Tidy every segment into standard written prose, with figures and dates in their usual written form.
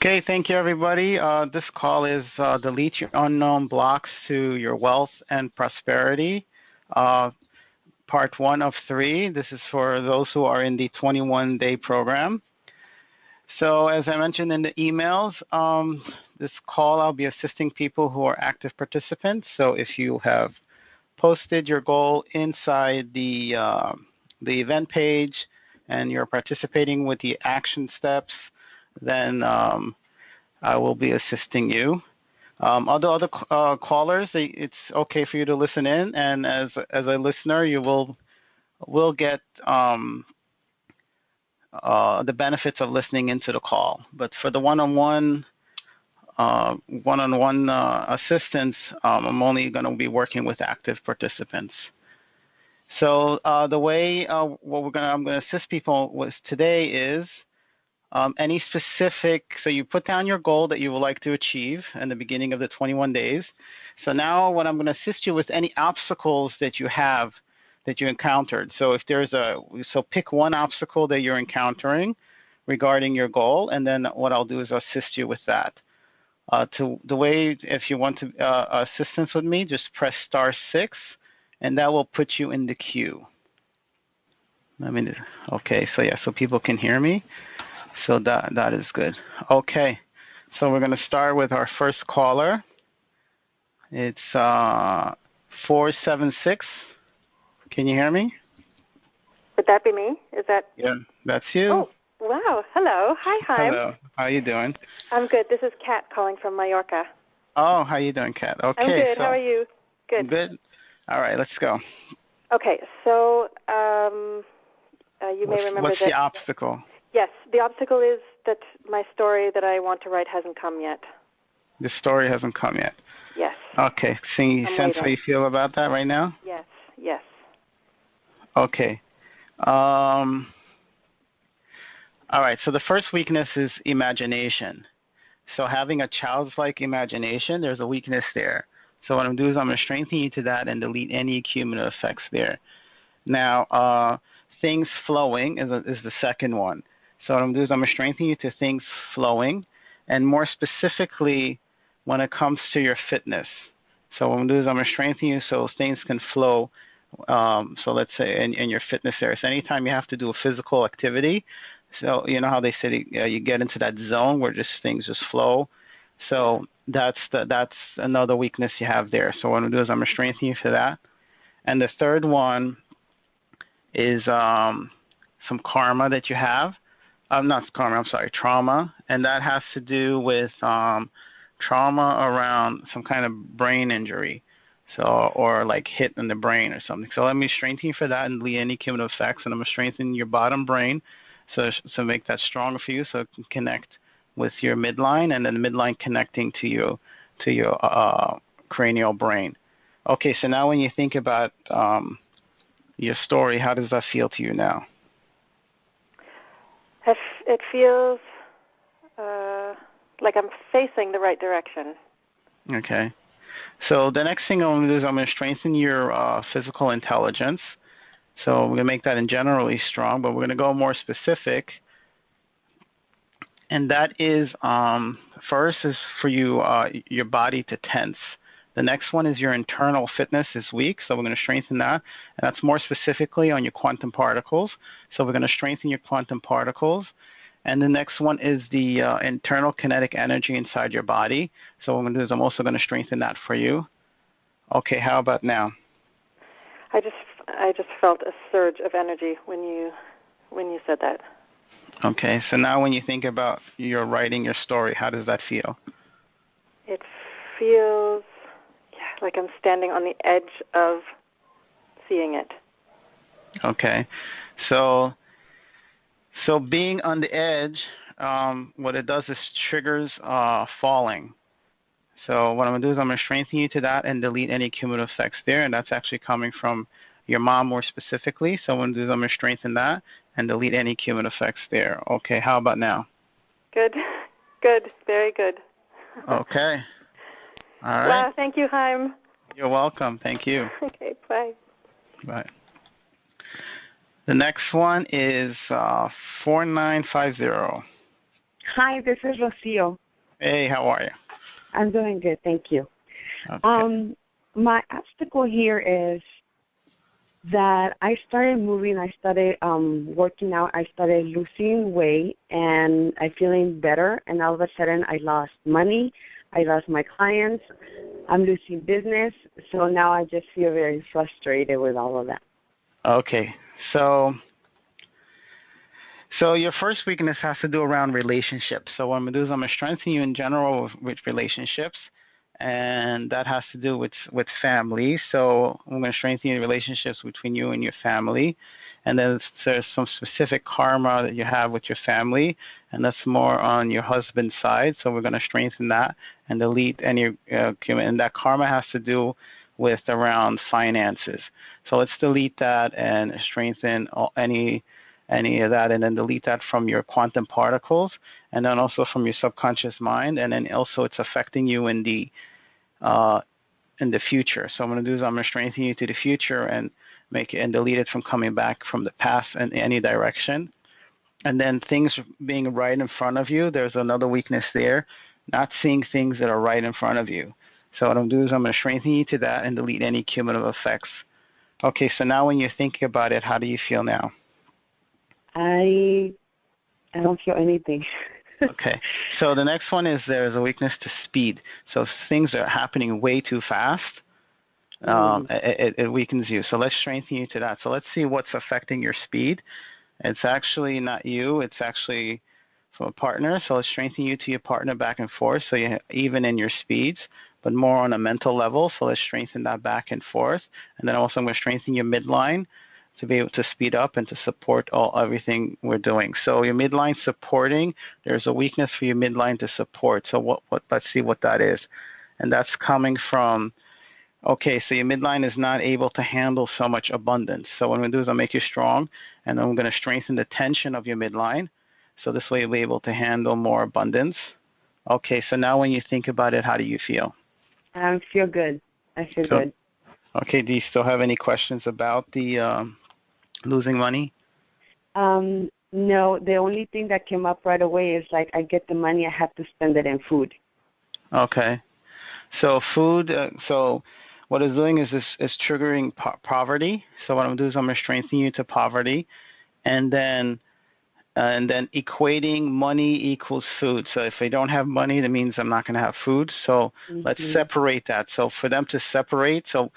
Okay, thank you, everybody. This call is Delete Your Unknown Blocks to Your Wealth and Prosperity, part 1 of 3. This is for those who are in the 21-day program. So as I mentioned in the emails, this call I'll be assisting people who are active participants. So if you have posted your goal inside the event page and you're participating with the action steps, then I will be assisting you. Other callers, it's okay for you to listen in, and as a listener, you will get the benefits of listening into the call. But for the one-on-one assistance, I'm only going to be working with active participants. So the way I'm going to assist people with today is any specific, so you put down your goal that you would like to achieve in the beginning of the 21 days. So now what I'm going to assist you with any obstacles that you have, that you encountered. So if there's so pick one obstacle that you're encountering regarding your goal, and then what I'll do is I'll assist you with that. If you want assistance with me, just press *6, and that will put you in the queue. Okay, so people can hear me. So that is good. Okay, so we're going to start with our first caller. It's 476. Can you hear me? Would that be me? Is that? Yeah, that's you. Oh, wow. Hello. Hi, Chaim. Hello. How are you doing? I'm good. This is Kat calling from Mallorca. Oh, how you doing, Kat? Okay. I'm good. How are you? Good. Good. All right, let's go. Okay, so you may remember what's the obstacle? Yes, the obstacle is that my story that I want to write hasn't come yet. The story hasn't come yet? Yes. Okay. So you sense how you feel about that right now? Yes. Okay. All right, so the first weakness is imagination. So having a childlike imagination, there's a weakness there. So what I'm going to do is I'm going to strengthen you to that and delete any cumulative effects there. Now, things flowing is the second one. So what I'm going to do is I'm going to strengthen you to things flowing, and more specifically when it comes to your fitness. So what I'm going to do is I'm going to strengthen you so things can flow. So let's say in your fitness area. So anytime you have to do a physical activity, so you know how they say you get into that zone where things just flow. So that's another weakness you have there. So what I'm going to do is I'm going to strengthen you for that. And the third one is some karma that you have. Not karma, I'm sorry, trauma. And that has to do with trauma around some kind of brain injury. So, or like hit in the brain or something. So let me strengthen you for that and delete any cumulative effects. And I'm going to strengthen your bottom brain so make that stronger for you so it can connect with your midline, and then the midline connecting to your cranial brain. Okay, so now when you think about your story, how does that feel to you now? It feels like I'm facing the right direction. Okay. So the next thing I'm going to do is I'm going to strengthen your physical intelligence. So we're going to make that in generally strong, but we're going to go more specific. And that is, first is for you, your body to tense. The next one is your internal fitness is weak, so we're going to strengthen that. And that's more specifically on your quantum particles. So we're going to strengthen your quantum particles. And the next one is the internal kinetic energy inside your body. So what I'm going to do is I'm also going to strengthen that for you. Okay, how about now? I just felt a surge of energy when you said that. Okay, so now when you think about your writing your story, how does that feel? It feels like I'm standing on the edge of seeing it. Okay, so being on the edge, what it does is triggers falling. So what I'm going to do is I'm going to strengthen you to that and delete any cumulative effects there, and that's actually coming from your mom more specifically. So what I'm going to do is I'm going to strengthen that and delete any cumulative effects there. Okay, how about now? Good, very good. Okay. All right. Wow, thank you, Chaim. You're welcome. Thank you. Okay, bye. Bye. The next one is 4950. Hi, this is Rosio. Hey, how are you? I'm doing good, thank you. Okay. My obstacle here is that I started moving, I started working out, I started losing weight, and I'm feeling better, and all of a sudden I lost money, I lost my clients, I'm losing business, so now I just feel very frustrated with all of that. Okay. So your first weakness has to do around relationships. So what I'm going to do is I'm going to strengthen you in general with relationships, and that has to do with family. So I'm going to strengthen your relationships between you and your family. And then there's some specific karma that you have with your family, and that's more on your husband's side. So we're going to strengthen that and delete any, and that karma has to do with around finances. So let's delete that and strengthen any of that, and then delete that from your quantum particles, and then also from your subconscious mind, and then also it's affecting you in the future. So what I'm going to do is I'm going to strengthen you to the future and make it and delete it from coming back from the past in any direction. And then things being right in front of you, there's another weakness there, not seeing things that are right in front of you. So what I'm going to do is I'm going to strengthen you to that and delete any cumulative effects. Okay, so now when you're thinking about it, how do you feel now? I don't feel anything. Okay. So the next one is there's a weakness to speed. So things are happening way too fast. It weakens you. So let's strengthen you to that. So let's see what's affecting your speed. It's actually not you. It's actually from a partner. So let's strengthen you to your partner back and forth. So you even in your speeds, but more on a mental level. So let's strengthen that back and forth. And then also I'm going to strengthen your midline to be able to speed up and to support everything we're doing. So your midline supporting, there's a weakness for your midline to support. So what let's see what that is. And that's coming from, okay, so your midline is not able to handle so much abundance. So what I'm going to do is I'll make you strong, and I'm going to strengthen the tension of your midline. So this way you'll be able to handle more abundance. Okay, so now when you think about it, how do you feel? I feel good. I feel good. Okay, do you still have any questions about the losing money? No, the only thing that came up right away is like I get the money, I have to spend it in food. Okay. So food, so what it's doing is triggering poverty. So what I'm going to do is I'm going to strengthen you to poverty, and then equating money equals food. So if I don't have money, that means I'm not going to have food. So let's separate that. So for them to separate, so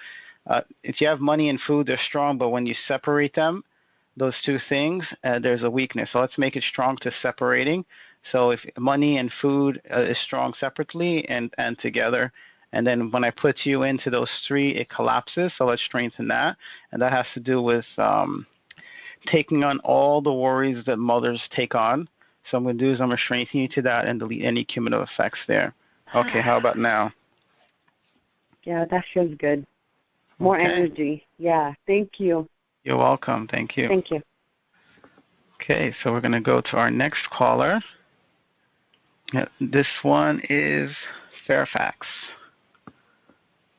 if you have money and food, they're strong, but when you separate them, those two things, there's a weakness. So let's make it strong to separating. So if money and food is strong separately and together, and then when I put you into those three, it collapses. So let's strengthen that. And that has to do with taking on all the worries that mothers take on. So I'm going to do is I'm going to strengthen you to that and delete any cumulative effects there. Okay, how about now? Yeah, that feels good. More energy. Yeah, thank you. You're welcome. Thank you. Thank you. Okay, so we're going to go to our next caller. This one is Fairfax.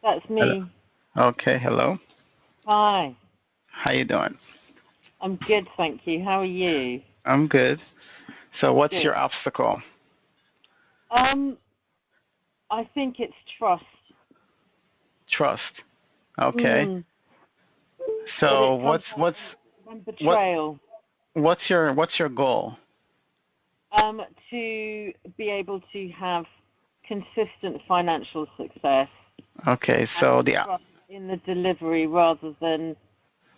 That's me. Hello. Okay, hello. Hi. How you doing? I'm good, thank you. How are you? I'm good. So what's Good. your obstacle? I think it's trust. Trust. Okay. So what's betrayal. What's your goal? To be able to have consistent financial success. Okay, so trust in the delivery rather than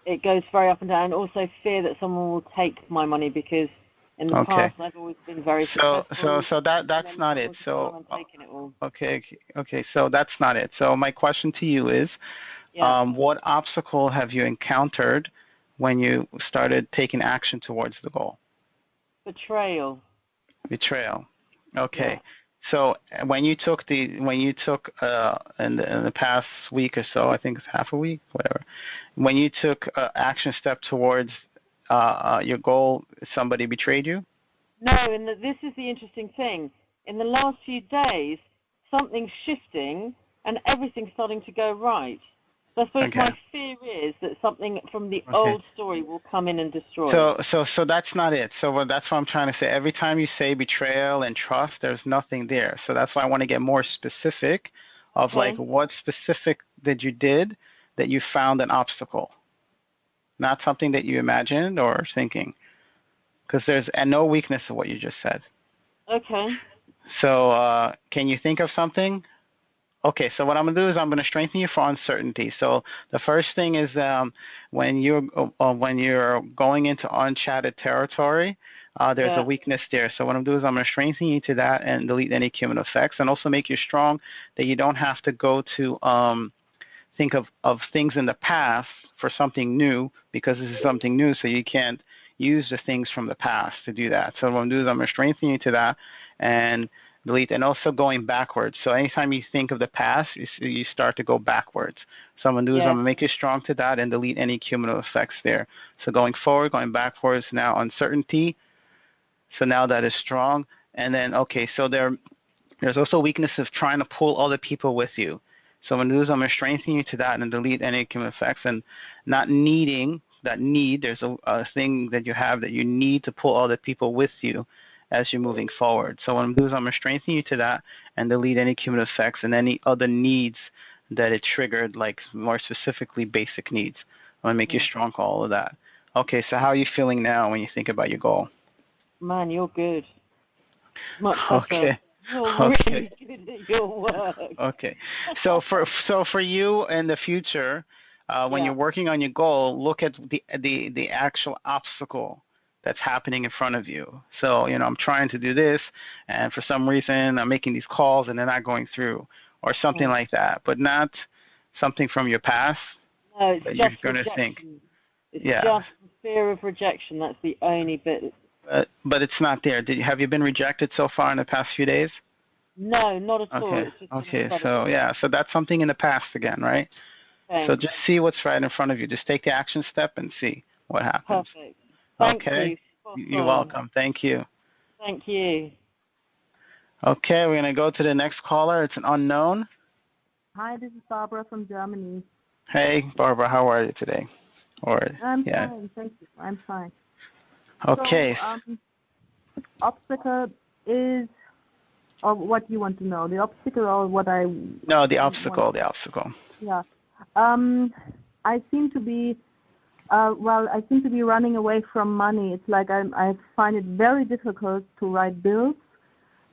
it goes very up and down, and also fear that someone will take my money because in the past I've always been very successful. So that's not it. So okay, so that's not it. So my question to you is, what obstacle have you encountered when you started taking action towards the goal? Betrayal. Okay. Yeah. So when you took in the past week or so, I think it's half a week, whatever. When you took action step towards your goal, somebody betrayed you? No, and this is the interesting thing. In the last few days, something's shifting and everything's starting to go right. So I suppose my fear is that something from the old story will come in and destroy it. So that's not it. So that's what I'm trying to say. Every time you say betrayal and trust, there's nothing there. So that's why I want to get more specific of like what specific did you did that you found an obstacle, not something that you imagined or thinking, because there's no weakness of what you just said. Okay. So can you think of something? Okay, so what I'm going to do is I'm going to strengthen you for uncertainty. So the first thing is when you're going into unchatted territory, there's a weakness there. So what I'm going to do is I'm going to strengthen you to that and delete any cumulative effects, and also make you strong that you don't have to go to think of things in the past for something new, because this is something new, so you can't use the things from the past to do that. So what I'm going to do is I'm going to strengthen you to that and delete, and also going backwards. So anytime you think of the past, you start to go backwards. So I'm going to do is I'm going to make you strong to that and delete any cumulative effects there. So going forward, going backwards, now uncertainty. So now that is strong. And then, so there's also weakness of trying to pull other people with you. So I'm going to do is I'm going to strengthen you to that and delete any cumulative effects, and not needing that need. There's a thing that you have that you need to pull other people with you as you're moving forward. So what I'm going to do is I'm going to strengthen you to that and delete any cumulative effects and any other needs that it triggered, like more specifically basic needs. I'm going to make you strong for all of that. Okay, so how are you feeling now when you think about your goal? Man, you're good. Much better. You're really good at your work. Okay. So for you in the future, when you're working on your goal, look at the actual obstacle that's happening in front of you. So, I'm trying to do this, and for some reason I'm making these calls and they're not going through, or something like that, but not something from your past. No, it's that just you're going to think. It's just the fear of rejection. That's the only bit. But it's not there. Have you been rejected so far in the past few days? No, not at all. Okay. So that's something in the past again, right? Okay. So just see what's right in front of you. Just take the action step and see what happens. Perfect. Thank you. You're welcome. Thank you. Thank you. Okay, we're going to go to the next caller. It's an unknown. Hi, this is Barbara from Germany. Hey, Barbara, how are you today? I'm fine, thank you. I'm fine. Okay. So, obstacle is, or what you want to know? The obstacle or what I... No, the obstacle, the obstacle. Yeah. I seem to be... I seem to be running away from money. It's like I find it very difficult to write bills,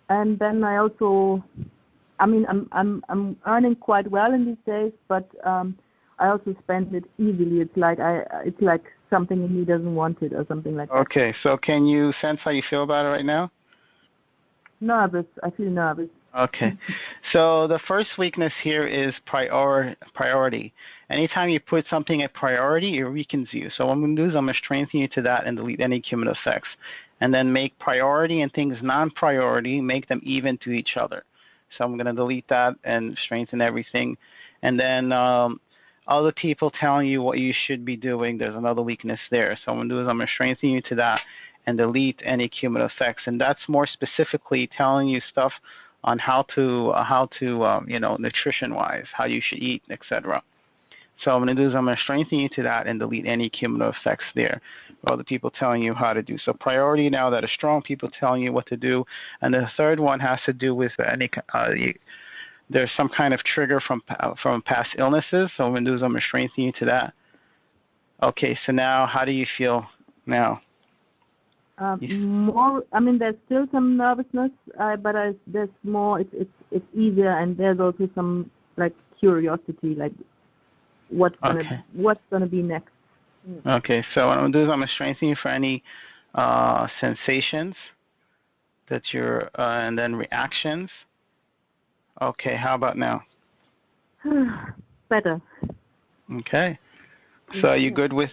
and then I also, I'm earning quite well in these days, but I also spend it easily. It's like something in me doesn't want it or something like that. Okay, so can you sense how you feel about it right now? Nervous. I feel nervous. Okay. So the first weakness here is priority. Anytime you put something at priority, it weakens you. So what I'm going to do is I'm going to strengthen you to that and delete any cumulative effects. And then make priority and things non-priority, make them even to each other. So I'm going to delete that and strengthen everything. And then other people telling you what you should be doing, there's another weakness there. So what I'm going to do is I'm going to strengthen you to that and delete any cumulative effects. And that's more specifically telling you stuff on how to nutrition-wise, how you should eat, etc. So what I'm going to do is I'm going to strengthen you to that and delete any cumulative effects there. Other people telling you how to do. So priority now that is strong, people telling you what to do. And the third one has to do with there's some kind of trigger from past illnesses. So what I'm going to do is I'm going to strengthen you to that. Okay, so now how do you feel now? More. There's still some nervousness, but there's more. It's easier, and there's also some like curiosity, like what's gonna be next. Okay, so what I'm gonna do is I'm gonna strengthen you for any sensations that you're, and then reactions. Okay, how about now? Better. Okay, so are you good with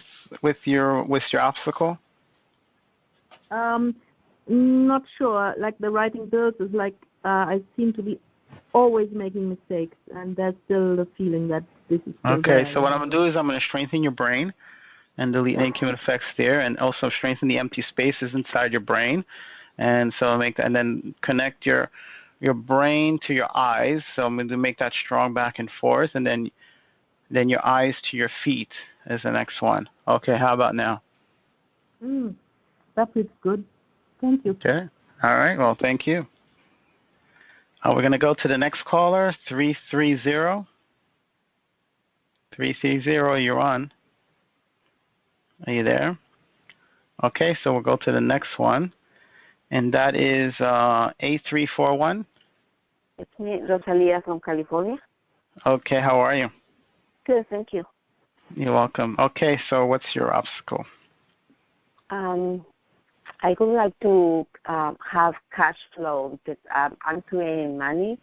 your obstacle? Not sure. Like the writing bills is like I seem to be always making mistakes, and there's still the feeling that this is still okay. there. So what I'm gonna do is I'm gonna strengthen your brain and delete any cumulative effects there, and also strengthen the empty spaces inside your brain, and so and then connect your brain to your eyes. So I'm going to make that strong back and forth, and then Then your eyes to your feet is the next one. Okay, how about now? That feels good. Thank you. Okay. All right. Well, thank you. We're going to go to the next caller, 330. 330, you're on. Are you there? Okay, so we'll go to the next one, and that is 8341. It's me, Rosalia from California. Okay, how are you? Good, thank you. You're welcome. Okay, so what's your obstacle? I would like to have cash flow because I'm creating money,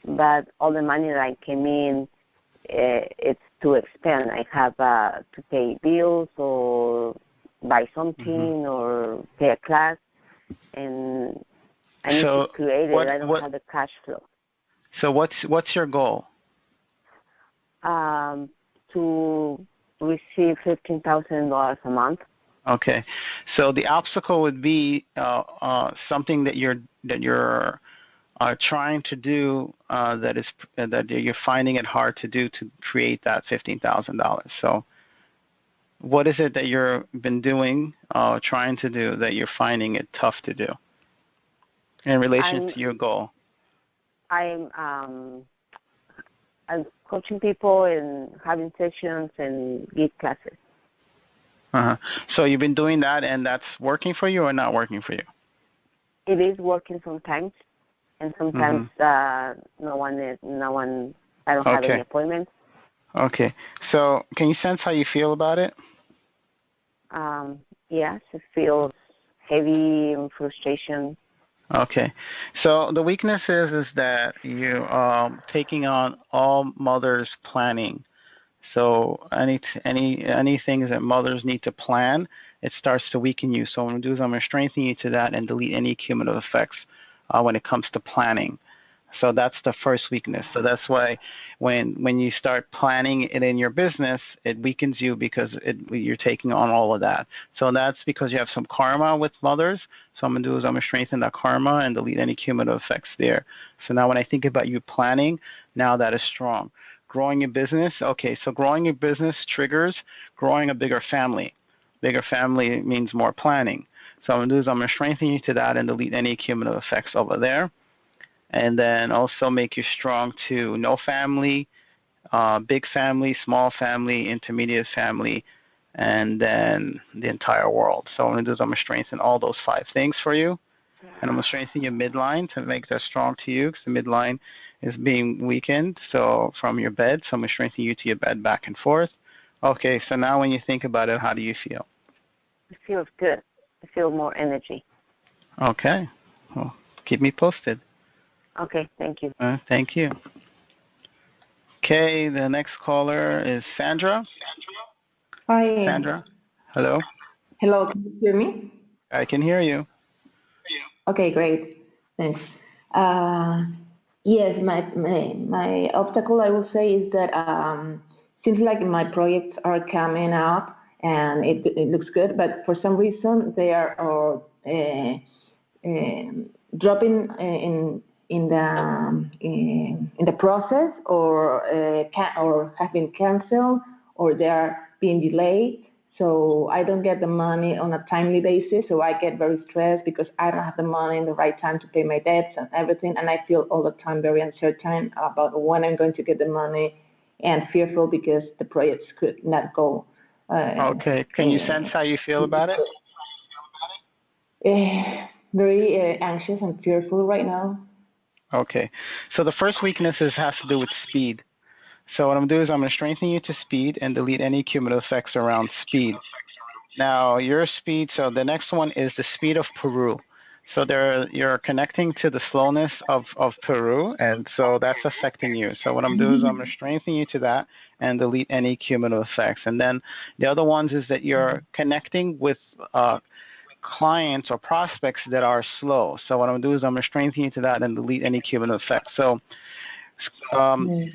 but all the money that came in, it's to expend. I have to pay bills or buy something or pay a class, and I need to create it. I don't have the cash flow. So what's your goal? To receive $15,000 a month. Okay, so the obstacle would be something that you're trying to do that you're finding it hard to do to create that $15,000. So, what is it that you've been doing, trying to do that you're finding it tough to do in relation to your goal? I'm coaching people and having sessions and give classes. So you've been doing that, and that's working for you or not working for you? It is working sometimes, and sometimes no one. I don't have any appointments. Okay. So can you sense how you feel about it? Yes, it feels heavy and frustration. Okay. So the weakness is that you taking on all mothers' planning. So any things that mothers need to plan, it starts to weaken you. So what I'm going to do is I'm going to strengthen you to that and delete any cumulative effects when it comes to planning. So that's the first weakness. So that's why when you start planning it in your business, it weakens you because you're taking on all of that. So that's because you have some karma with mothers. So I'm going to do is I'm going to strengthen that karma and delete any cumulative effects there. So now when I think about you planning, now that is strong. Growing your business, okay, so growing your business triggers growing a bigger family. Bigger family means more planning. So what I'm going to do is I'm going to strengthen you to that and delete any cumulative effects over there. And then also make you strong to no family, big family, small family, intermediate family, and then the entire world. So what I'm going to do is I'm going to strengthen all those 5 things for you. And I'm going to strengthen your midline to make that strong to you because the midline is being weakened. So from your bed, so I'm going to strengthen you to your bed back and forth. Okay, so now when you think about it, how do you feel? It feels good. I feel more energy. Okay. Well, keep me posted. Okay, thank you. Thank you. Okay, the next caller is Sandra. Hi. Sandra, hello. Hello, can you hear me? I can hear you. Okay, great. Thanks. Yes, my obstacle, I will say, is that seems like my projects are coming up and it looks good, but for some reason they are dropping in the process or have been canceled or they are being delayed. So I don't get the money on a timely basis. So I get very stressed because I don't have the money in the right time to pay my debts and everything. And I feel all the time very uncertain about when I'm going to get the money and fearful because the projects could not go. Okay. Can you sense how you feel about it? Very anxious and fearful right now. Okay. So the first weakness has to do with speed. So what I'm going to do is I'm going to strengthen you to speed and delete any cumulative effects around speed. Now, your speed, so the next one is the speed of Peru. So you're connecting to the slowness of Peru, and so that's affecting you. So what I'm doing is I'm going to strengthen you to that and delete any cumulative effects. And then the other ones is that you're connecting with clients or prospects that are slow. So what I'm going to do is I'm going to strengthen you to that and delete any cumulative effects. So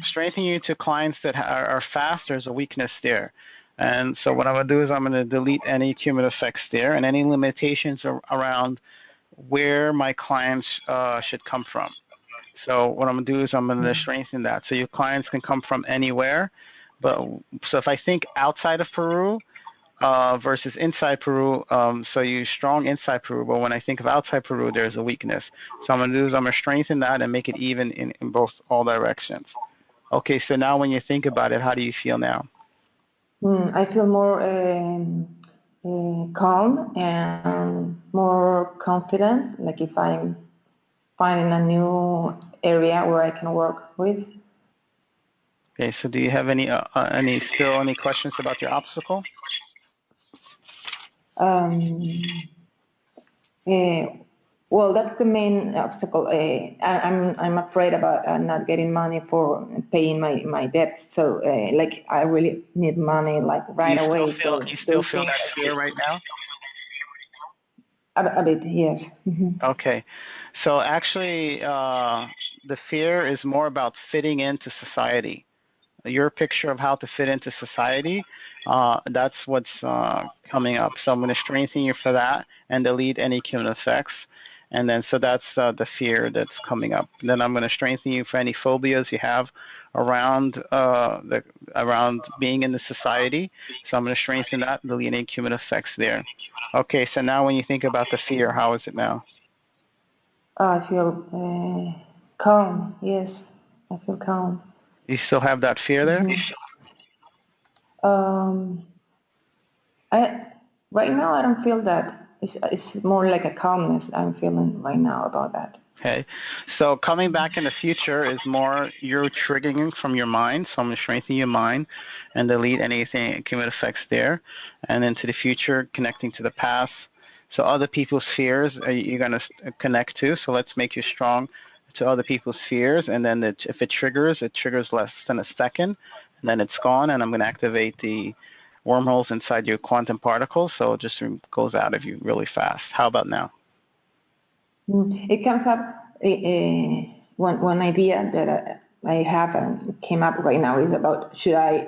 strengthening you to clients that are fast, there's a weakness there. And so what I'm going to do is I'm going to delete any cumulative effects there and any limitations around where my clients should come from. So what I'm going to do is I'm going to strengthen that. So your clients can come from anywhere, But so if I think outside of Peru versus inside Peru, so you're strong inside Peru, but when I think of outside Peru, there's a weakness. So I'm going to strengthen that and make it even in both all directions. Okay, so now when you think about it, how do you feel now? I feel more calm and more confident, like if I'm finding a new area where I can work with. Okay, so do you have any questions about your obstacle? Well, that's the main obstacle. I'm afraid about not getting money for paying my debt. So, like, I really need money, like, right away. You still feel that fear right now? A bit, yes. Mm-hmm. Okay. So actually, the fear is more about fitting into society. Your picture of how to fit into society, that's what's coming up. So I'm going to strengthen you for that and delete any cumulative effects. And then, so that's the fear that's coming up. And then I'm going to strengthen you for any phobias you have around around being in the society. So I'm going to strengthen that and delete any cumulative effects there. Okay, so now when you think about the fear, how is it now? I feel calm, yes. I feel calm. You still have that fear there? Mm-hmm. Right now I don't feel that. It's more like a calmness I'm feeling right now about that. Okay, so coming back in the future is more you're triggering from your mind. So I'm going to strengthen your mind and delete anything cumulative effects there. And into the future, connecting to the past. So other people's fears you're going to connect to. So let's make you strong to other people's fears. And then if it triggers less than a second. And then it's gone. And I'm going to activate the wormholes inside your quantum particles. So it just goes out of you really fast. How about now? It comes up, one idea that I have and came up right now is about should I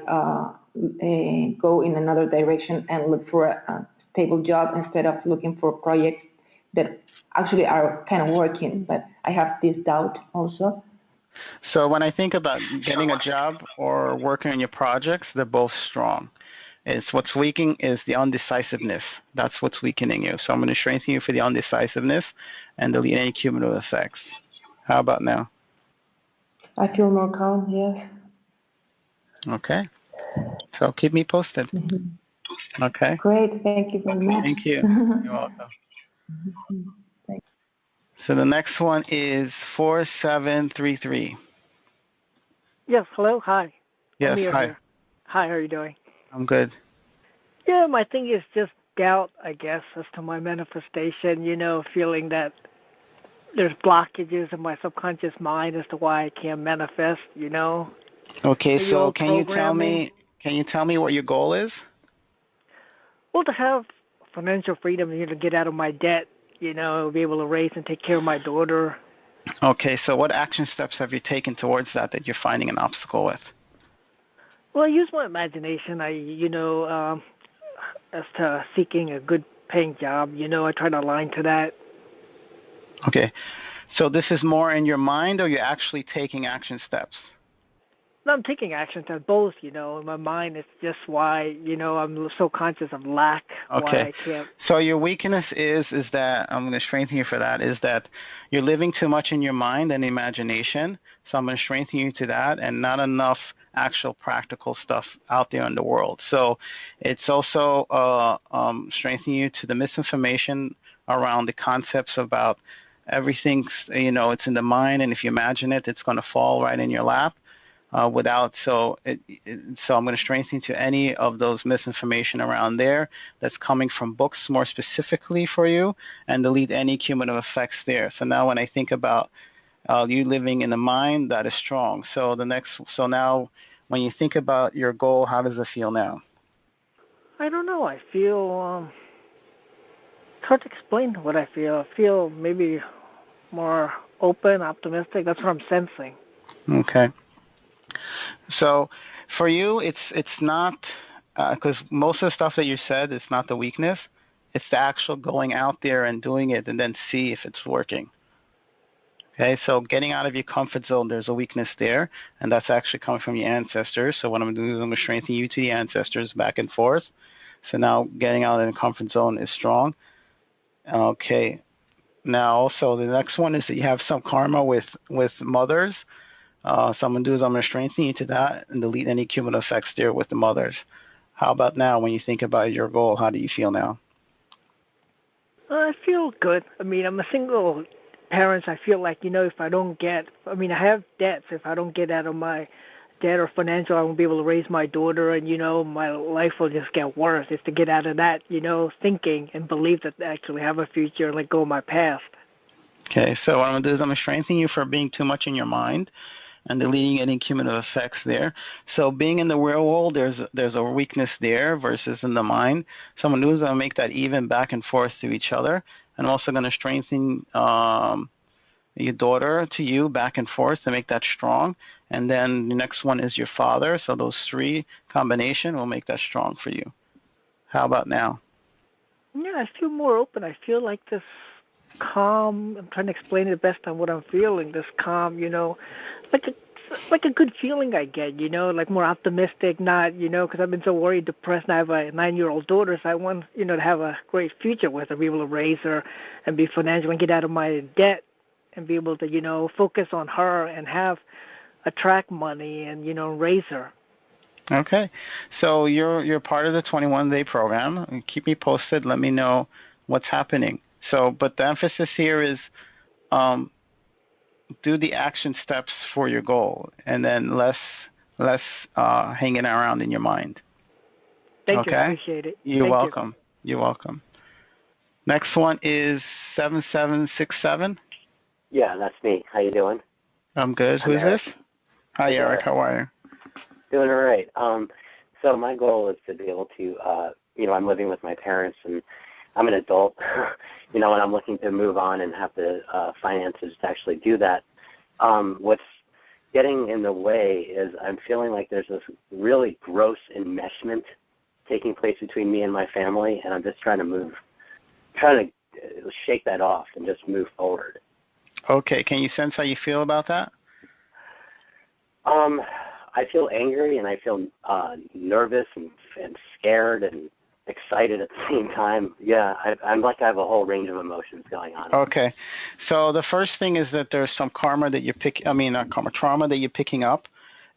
go in another direction and look for a stable job instead of looking for projects that actually are kind of working, but I have this doubt also. So when I think about getting a job or working on your projects, they're both strong. It's what's weakening is the undecisiveness. That's what's weakening you. So I'm going to strengthen you for the undecisiveness and delete any cumulative effects. How about now? I feel more calm, yes. Okay. So keep me posted. Mm-hmm. Okay. Great. Thank you very much. Thank you. You're welcome. Thanks. So the next one is 4733. Yes, hello, hi. Yes, hi. Here. Hi, how are you doing? I'm good. Yeah, my thing is just doubt, I guess, as to my manifestation, feeling that there's blockages in my subconscious mind as to why I can't manifest, Okay, Maybe so can you tell me what your goal is? Well, to have financial freedom, to get out of my debt, be able to raise and take care of my daughter. Okay, so what action steps have you taken towards that you're finding an obstacle with? Well, I use my imagination. As to seeking a good paying job, I try to align to that. Okay, so this is more in your mind, or you're actually taking action steps? No, I'm taking action steps, both, in my mind. It's just why, I'm so conscious of lack. Okay. Why I can't. So your weakness is that, I'm going to strengthen you for that, is that you're living too much in your mind and imagination. So I'm going to strengthen you to that, and not enough actual practical stuff out there in the world. So it's also strengthening you to the misinformation around the concepts about everything, it's in the mind, and if you imagine it, it's going to fall right in your lap. So I'm going to strengthen to any of those misinformation around there that's coming from books more specifically for you, and delete any cumulative effects there. So now when I think about you living in the mind, that is strong. So now when you think about your goal, how does it feel now? I don't know. I feel it's hard to explain what I feel. I feel maybe more open, optimistic. That's what I'm sensing. Okay. So for you, it's not, because most of the stuff that you said is not the weakness. It's the actual going out there and doing it and then see if it's working. Okay, so getting out of your comfort zone, there's a weakness there, and that's actually coming from your ancestors. So what I'm going to do is I'm going to strengthen you to the ancestors back and forth. So now getting out of the comfort zone is strong. Okay. Now also the next one is that you have some karma with mothers. So I'm going to do is I'm going to strengthen you to that and delete any cumulative effects there with the mothers. How about now when you think about your goal? How do you feel now? I feel good. I mean, I'm a single parent. I feel like, if I don't get, I have debts. If I don't get out of my debt or financial, I won't be able to raise my daughter, and, my life will just get worse. It's to get out of that, thinking and believe that I actually have a future and let go of my past. Okay, so what I'm going to do is I'm going to strengthen you for being too much in your mind and deleting any cumulative effects there. So being in the real world, there's a weakness there versus in the mind. So I'm going to make that even back and forth to each other. And I'm also going to strengthen your daughter to you back and forth to make that strong. And then the next one is your father. So those three combination will make that strong for you. How about now? Yeah, I feel more open. I feel like this calm. I'm trying to explain it best on what I'm feeling. This calm, like a good feeling I get, like more optimistic, not, because I've been so worried, depressed. And I have a 9-year-old daughter, so I want, to have a great future with her, be able to raise her and be financial and get out of my debt and be able to, focus on her and attract money and, raise her. Okay. So you're part of the 21-day program. Keep me posted. Let me know what's happening. So, but the emphasis here is do the action steps for your goal, and then less hanging around in your mind. Thank you. I appreciate it. You're welcome. You're welcome. Next one is 7767. Yeah, that's me. How you doing? I'm good. Who's this? Hi, Eric. How are you? Doing all right. So my goal is to be able to, I'm living with my parents, and I'm an adult, and I'm looking to move on and have the finances to actually do that. What's getting in the way is I'm feeling like there's this really gross enmeshment taking place between me and my family, and I'm just trying to shake that off and just move forward. Okay. Can you sense how you feel about that? I feel angry, and I feel nervous and scared and excited at the same time. Yeah, I'm like I have a whole range of emotions going on. Okay. So the first thing is that there's some trauma that you're picking up,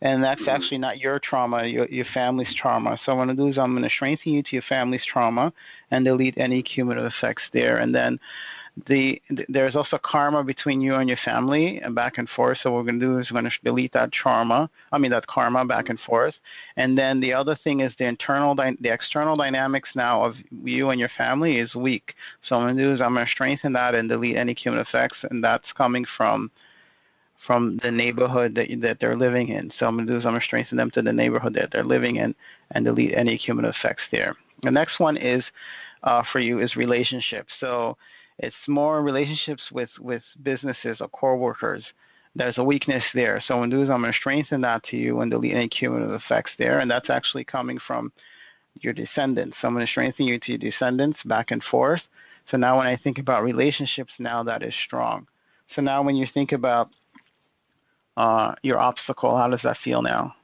and that's actually not your trauma, your family's trauma. So what I'm going to do is I'm going to strengthen you to your family's trauma and delete any cumulative effects there. And then there's also karma between you and your family and back and forth. So what we're going to do is we're going to delete that that karma back and forth. And then the other thing is the external dynamics now of you and your family is weak. So what I'm going to do is I'm going to strengthen that and delete any cumulative effects, and that's coming from the neighborhood that they're living in. So I'm going to do is I'm going to strengthen them to the neighborhood that they're living in and delete any cumulative effects there. The next one is for you is relationships. So it's more relationships with businesses or coworkers. There's a weakness there. So what I'm going to do is I'm going to strengthen that to you and delete any cumulative effects there. And that's actually coming from your descendants. So I'm going to strengthen you to your descendants back and forth. So now when I think about relationships, now that is strong. So now when you think about your obstacle, how does that feel now?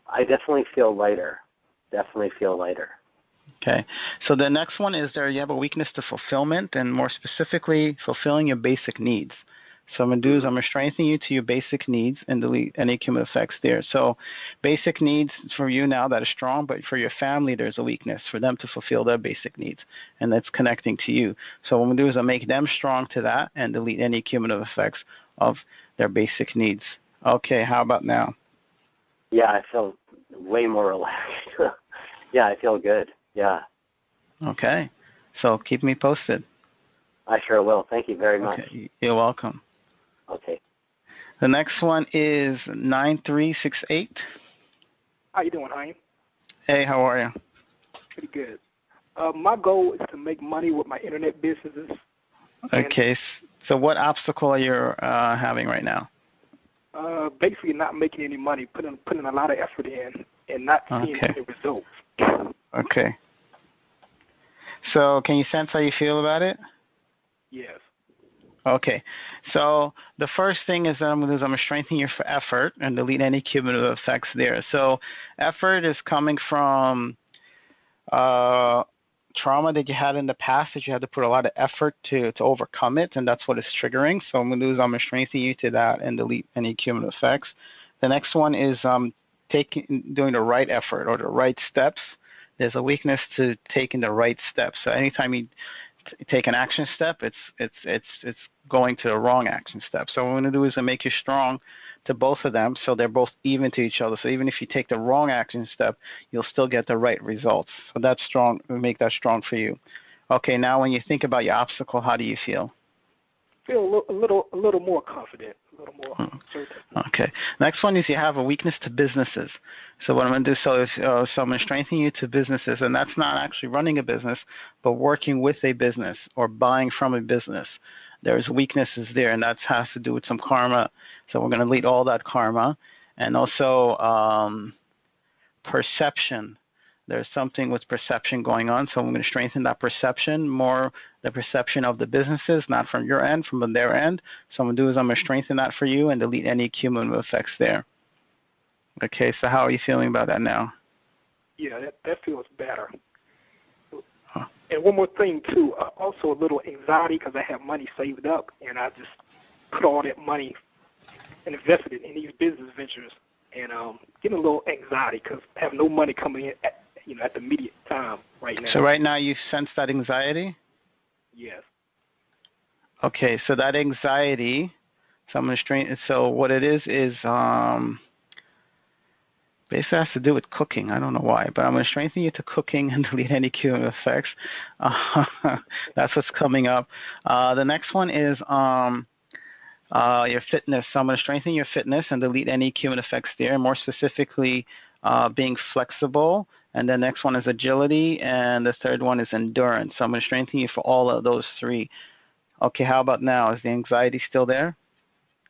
I definitely feel lighter. Okay. So the next one is you have a weakness to fulfillment, and more specifically, fulfilling your basic needs. So I'm going to do is I'm going to strengthen you to your basic needs and delete any cumulative effects there. So basic needs for you now that is strong, but for your family there's a weakness for them to fulfill their basic needs, and that's connecting to you. So what I'm going to do is I'll make them strong to that and delete any cumulative effects of their basic needs. Okay, how about now? Yeah, I feel way more relaxed. Yeah, I feel good. Yeah. Okay. So keep me posted. I sure will. Thank you very much. Okay. You're welcome. Okay. The next one is 9368. How you doing, Hein? Hey, how are you? Pretty good. My goal is to make money with my internet businesses. Okay. So what obstacle are you having right now? Basically not making any money, putting a lot of effort in and not seeing any results. Okay. So can you sense how you feel about it? Yes. Okay. So the first thing is that I'm going to strengthen you for effort and delete any cumulative effects there. So effort is coming from trauma that you had in the past that you had to put a lot of effort to overcome it, and that's what it's triggering. So I'm going to strengthen you to that and delete any cumulative effects. The next one is doing the right effort or the right steps. There's a weakness to taking the right steps. So anytime you take an action step, it's going to the wrong action step. So what I'm going to do is make you strong to both of them, so they're both even to each other. So even if you take the wrong action step, you'll still get the right results. So that's strong. Make that strong for you. Okay. Now, when you think about your obstacle, how do you feel? Feel a little more confident, a little more certain. Okay. Next one is you have a weakness to businesses. So what I'm going to do, so I'm going to strengthen you to businesses, and that's not actually running a business, but working with a business or buying from a business. There's weaknesses there, and that has to do with some karma. So we're going to delete all that karma, and also perception. There's something with perception going on, so I'm going to strengthen that perception, more the perception of the businesses, not from your end, from their end. So I'm going to do is I'm going to strengthen that for you and delete any cumulative effects there. Okay, so how are you feeling about that now? Yeah, that feels better. Huh. And one more thing, too, also a little anxiety because I have money saved up, and I just put all that money and invested it in these business ventures, and getting a little anxiety because I have no money coming in at the immediate time right now. So right now you sense that anxiety? Yes. Okay, so that anxiety, so I'm going to strengthen. So what it is basically has to do with cooking. I don't know why, but I'm going to strengthen you to cooking and delete any cumulative effects. That's what's coming up. The next one is your fitness. So I'm going to strengthen your fitness and delete any cumulative effects there. More specifically, being flexible. And the next one is agility, and the third one is endurance. So I'm going to strengthen you for all of those three. Okay, how about now? Is the anxiety still there?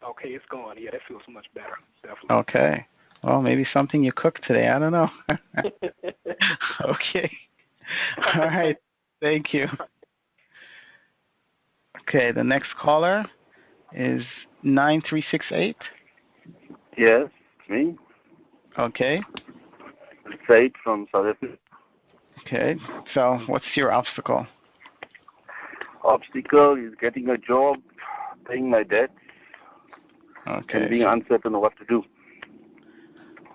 Okay, it's gone. Yeah, that feels much better. Definitely. Okay. Well, maybe something you cooked today. I don't know. Okay. All right. Thank you. Okay, the next caller is 9368. Yes, it's me. Okay. It's Said from South Africa. Okay, so what's your obstacle? Obstacle is getting a job, paying my debts, and being uncertain of what to do.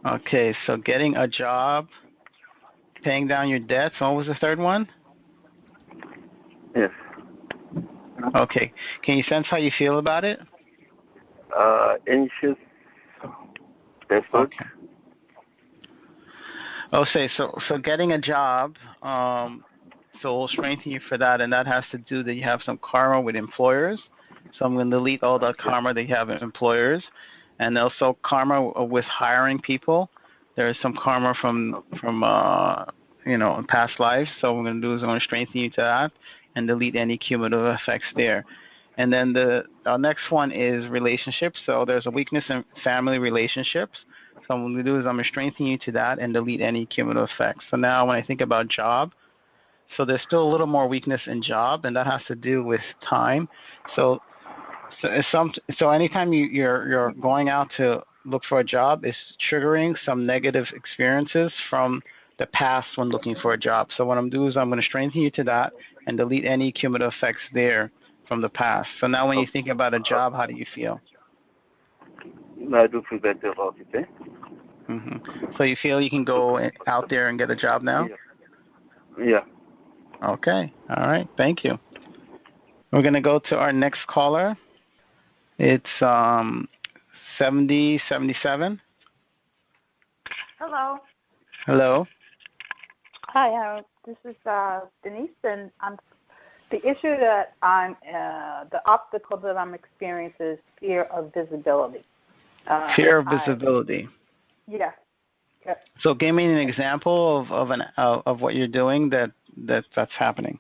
Okay, so getting a job, paying down your debts. What was the third one? Yes. Okay, can you sense how you feel about it? Anxious, desperate. Okay. Okay, so getting a job, so we'll strengthen you for that, and that has to do that you have some karma with employers. So I'm going to delete all the karma that you have with employers, and also karma with hiring people. There is some karma from past lives. So what I'm going to do is I'm going to strengthen you to that and delete any cumulative effects there. And then the next one is relationships. So there's a weakness in family relationships. So what I'm going to do is I'm going to strengthen you to that and delete any cumulative effects. So now when I think about job, so there's still a little more weakness in job, and that has to do with time. So anytime you're going out to look for a job, it's triggering some negative experiences from the past when looking for a job. So what I'm doing is I'm going to strengthen you to that and delete any cumulative effects there from the past. So now when you think about a job, how do you feel? I do feel better about it. Mm-hmm. So you feel you can go out there and get a job now? Yeah. Okay. All right. Thank you. We're going to go to our next caller. It's 7077. Hello. Hello. Hi, this is Denise, and the issue that the obstacle that I'm experiencing is fear of visibility. Fear of visibility. Yeah. So give me an example of what you're doing that's happening.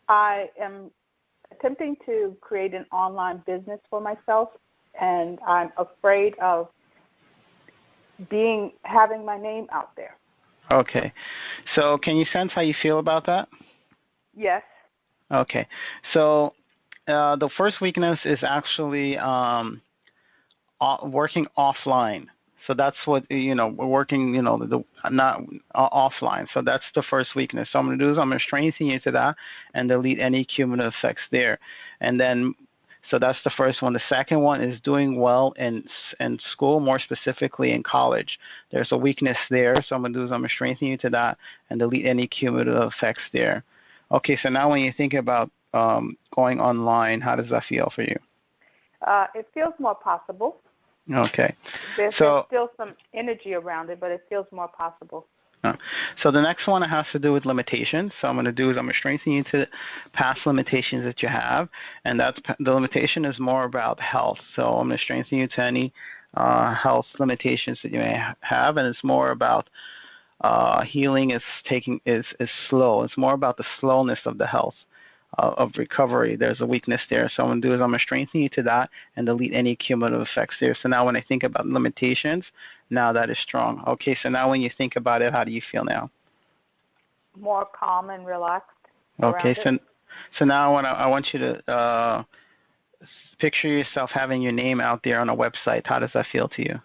I am attempting to create an online business for myself, and I'm afraid of having my name out there. Okay. So can you sense how you feel about that? Yes. Okay. So the first weakness is actually working offline. So that's what, we're working, not offline. So that's the first weakness. So I'm going to do is I'm going to strengthen you to that and delete any cumulative effects there. And then, so that's the first one. The second one is doing well in school, more specifically in college. There's a weakness there. So I'm going to do is I'm going to strengthen you to that and delete any cumulative effects there. Okay, so now when you think about going online, how does that feel for you? It feels more possible. Okay. There's still some energy around it, but it feels more possible. So the next one has to do with limitations. So I'm going to do is I'm going to strengthen you to past limitations that you have, and that's the limitation is more about health. So I'm going to strengthen you to any health limitations that you may have, and it's more about healing is slow. It's more about the slowness of the health. Of recovery. There's a weakness there. So I'm going to do is I'm going to strengthen you to that and delete any cumulative effects there. So now when I think about limitations, now that is strong. Okay, so now when you think about it, how do you feel now? More calm and relaxed. Okay, so now I want you to picture yourself having your name out there on a website. How does that feel to you?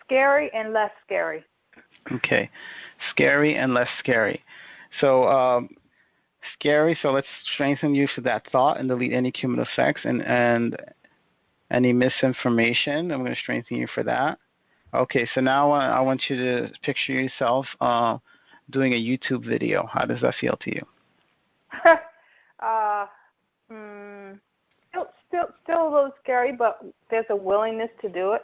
Scary and less scary. Okay, scary and less scary. So scary, so let's strengthen you to that thought and delete any cumulative effects and any misinformation. I'm going to strengthen you for that. Okay, so now I want you to picture yourself doing a YouTube video. How does that feel to you? Still a little scary, but there's a willingness to do it.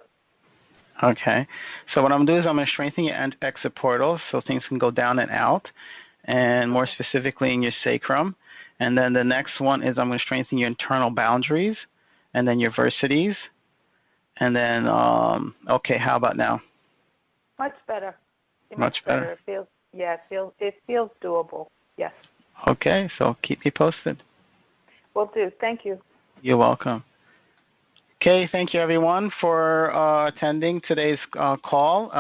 Okay, so what I'm going to do is I'm going to strengthen your exit portals so things can go down and out, and more specifically in your sacrum. And then the next one is I'm going to strengthen your internal boundaries, and then your versities. And then, okay, how about now? Much better. Much better. It feels doable. Yes. Okay, so keep me posted. Will do. Thank you. You're welcome. Okay, thank you everyone for attending today's call.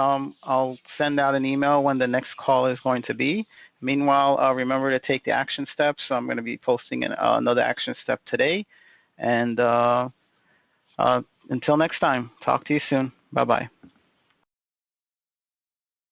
I'll send out an email when the next call is going to be. Meanwhile, remember to take the action steps. So I'm going to be posting another action step today. And until next time, talk to you soon. Bye-bye.